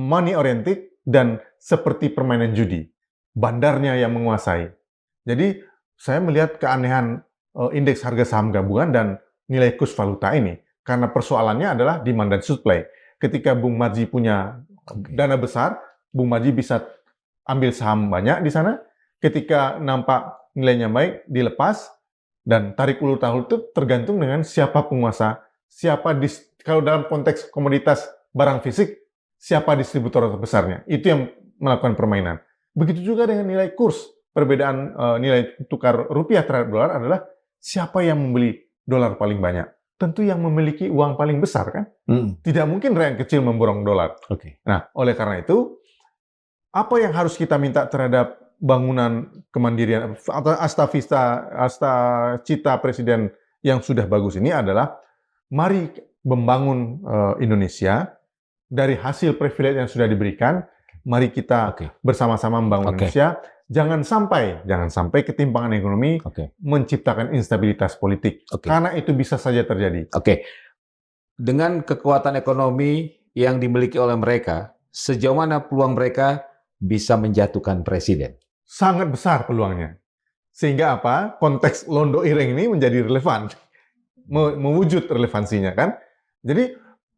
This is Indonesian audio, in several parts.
money oriented dan seperti permainan judi. Bandarnya yang menguasai. Jadi saya melihat keanehan indeks harga saham gabungan dan nilai kurs valuta ini. Karena persoalannya adalah demand dan supply. Ketika Bung Marji punya dana besar, Bung Marji bisa ambil saham banyak di sana. Ketika nampak nilainya baik, dilepas. Dan tarik ulur tahun itu tergantung dengan siapa penguasa, kalau dalam konteks komoditas barang fisik, siapa distributor terbesarnya. Itu yang melakukan permainan. Begitu juga dengan nilai kurs. Perbedaan nilai tukar rupiah terhadap dolar adalah siapa yang membeli dolar paling banyak. Tentu yang memiliki uang paling besar, kan? Tidak mungkin rakyat kecil memborong dolar. Nah, oleh karena itu, apa yang harus kita minta terhadap bangunan kemandirian atau asta cita presiden yang sudah bagus ini adalah mari membangun Indonesia dari hasil privilege yang sudah diberikan. Mari kita bersama-sama membangun Indonesia. Jangan sampai ketimpangan ekonomi menciptakan instabilitas politik. Karena itu bisa saja terjadi. Dengan kekuatan ekonomi yang dimiliki oleh mereka, sejauh mana peluang mereka bisa menjatuhkan presiden? Sangat besar peluangnya. Sehingga apa? Konteks Londo Ireng ini menjadi relevan. Mewujud relevansinya, kan? Jadi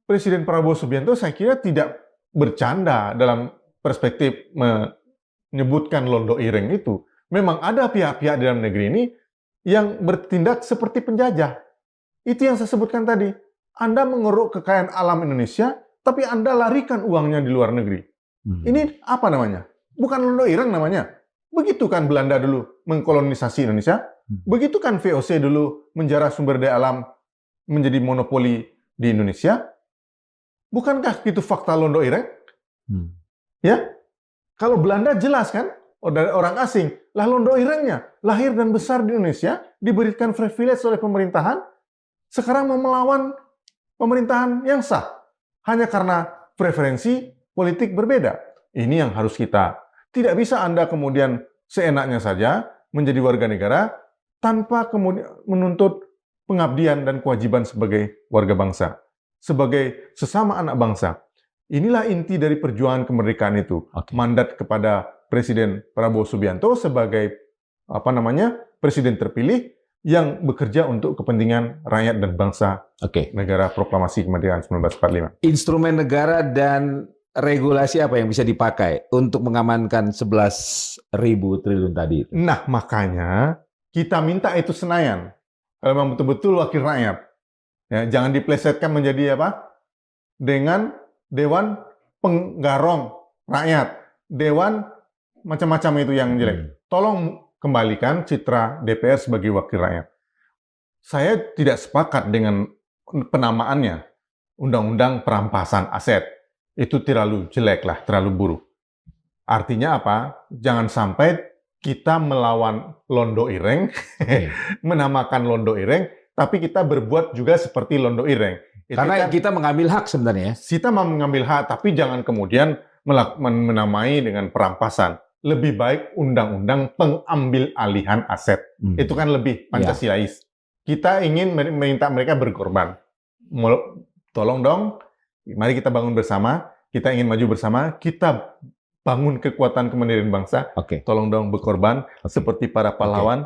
Presiden Prabowo Subianto saya kira tidak bercanda dalam perspektif menyebutkan Londo Ireng itu. Memang ada pihak-pihak di dalam negeri ini yang bertindak seperti penjajah. Itu yang saya sebutkan tadi. Anda mengeruk kekayaan alam Indonesia, tapi Anda larikan uangnya di luar negeri. Ini apa namanya? Bukan Londo Ireng namanya. Begitu kan Belanda dulu mengkolonisasi Indonesia. Begitu kan VOC dulu menjarah sumber daya alam menjadi monopoli di Indonesia. Bukankah itu fakta Londo Ireng? Ya, kalau Belanda jelas kan, dari orang asing. Lah Londo Irengnya lahir dan besar di Indonesia, diberikan privilege oleh pemerintahan, sekarang mau melawan pemerintahan yang sah. Hanya karena preferensi politik berbeda. Ini yang harus kita. Tidak bisa Anda kemudian seenaknya saja menjadi warga negara tanpa kemudian menuntut pengabdian dan kewajiban sebagai warga bangsa. Sebagai sesama anak bangsa. Inilah inti dari perjuangan kemerdekaan itu. Mandat kepada Presiden Prabowo Subianto sebagai presiden terpilih yang bekerja untuk kepentingan rakyat dan bangsa negara proklamasi kemerdekaan 1945. Instrumen negara dan regulasi apa yang bisa dipakai untuk mengamankan 11.000 triliun tadi? Nah, makanya kita minta itu Senayan. Kalau memang betul-betul wakil rakyat. Ya, jangan diplesetkan menjadi apa? Dengan Dewan Penggarong Rakyat. Dewan macam-macam itu yang jelek. Tolong kembalikan citra DPR sebagai wakil rakyat. Saya tidak sepakat dengan penamaannya. Undang-undang perampasan aset. Itu terlalu jelek lah, terlalu buruk. Artinya apa? Jangan sampai kita melawan Londo Ireng, menamakan Londo Ireng, tapi kita berbuat juga seperti Londo Ireng. Karena kita mengambil hak sebenarnya. Kita mau mengambil hak, tapi jangan kemudian menamai dengan perampasan. Lebih baik undang-undang pengambil alihan aset. Itu kan lebih Pancasilais. Kita ingin meminta mereka berkorban. Tolong dong, mari kita bangun bersama, kita ingin maju bersama, kita bangun kekuatan kemandirian bangsa. Tolong dong berkorban seperti para pahlawan.